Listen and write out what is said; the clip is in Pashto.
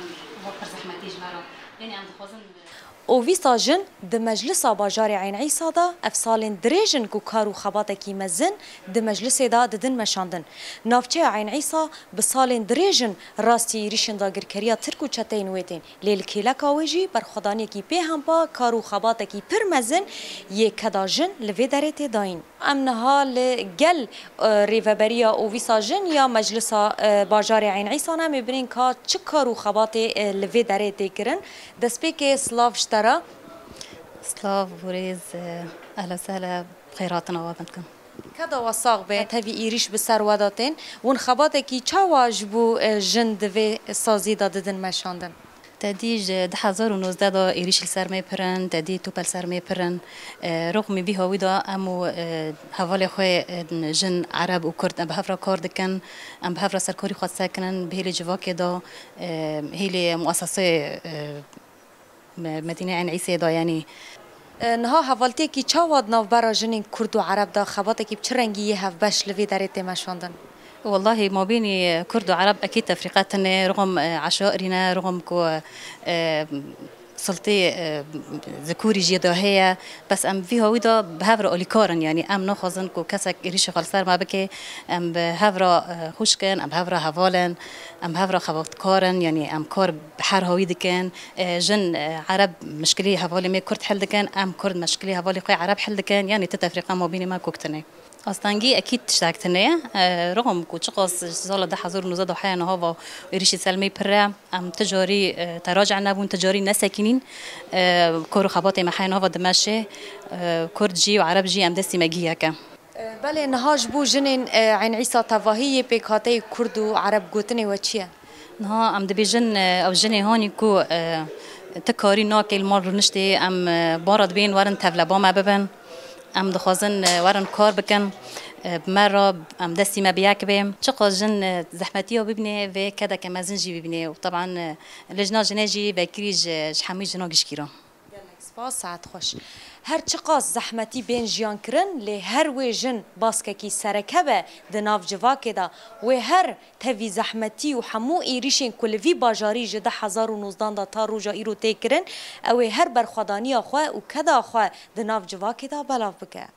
هم وقت زحمتي جمرة يعني عم دخوزن اوویسا جن د مجلس باجار عین عیسی دا افسالین دریجن کو کارو خباته کی مزن د مجلس دا ددن مشاندن نافچه عین عیسی به سالین دریجن راستی ریشن دا گرکریا ترکو چتین ویتین لیل کیلا کاوجی بر خدانی کی په هم با کارو خباته کی پر مزن یک کدا جن لوی درته داین امنها لگل ریوبریا اوویسا جن یا مجلس باجار عین عیسی نا میبرین کا چه کارو خباته لوی درته کرن دسپیک سلاف ترى سلاف وريز أهلا وسهلا بخيراتنا وطنكم كذا وصاغ به تبي إيريش بسر وداتين ونخباتك چا واجبو جند في سازي دادن مشاندن تدیج 2019 دا ایریش سرمه پرن تدی توپل سرمه پرن رغم بی هاوی دا امو حوالی خوی جن عرب و کرد ام به هفرا کار دکن ام به هفرا سرکاری خواست سکنن به هیل جواک دا هیل مؤسسه مدينة عين عيسى دا يعني نها حوالتی کی چاواد ناو برا جنین کرد و عرب دا خباته کی بچرنگی هف بش لوی درت مشاندن والله ما بين كرد وعرب اكيد تفريقاتنا رغم عشائرنا رغم كو سلطي ذكوري جيدا هي بس ام فيها ويدا بهفرا اوليكارن يعني ام ناخذن كو كسك ريش خالصار ما بكي ام بهفرا خوشكن ام بهفرا هفالن ام بهفرا خواتكارن يعني ام كار بحر هوي دكن جن عرب مشكلي هفالي ما كرد حل دكن ام كرد مشكلي هفالي قي عرب حل دكن يعني تتفريقا ما بين ما كوكتني أصلاً أكيد تشتاقتني رغم كوتشقص زال ده حضور نزاد وحيانا هوا وريشي سلمي برا أم تجاري تراجع نبون تجاري نساكنين كورو خباتي محيانا هوا دمشق كردجي وعربجي أم دستي مجيئة كا بله نهاج بو جنين عين عيسى تفاهية بكاتي كرد وعرب قوتني وشيا نها أم دبي جن أو جني هوني كو تكاري ناكل المر نشتي أم بارد بين ورن تفلبا ما ببن ام دخوازن ورن کار بکن بمرة ام دستي ما بيعكبه شقا جن زحمتيه ببني و كذا كما زنجي ببني وطبعا لجنا جناجي بكريج شحمي جنا قشكيرا سپاس ساعت خوش هر چقاس زحمتی بین جیان کرن لی هر وی جن باسککی سرکبه دناف جواکه دا و هر تاوی زحمتی و حمو ایریشین کلوی باجاری جده 2019 دا تا روژا ایرو تی کرن او هر برخوادانی خواه و کدا خواه دناف جواکه دا بلاف بکه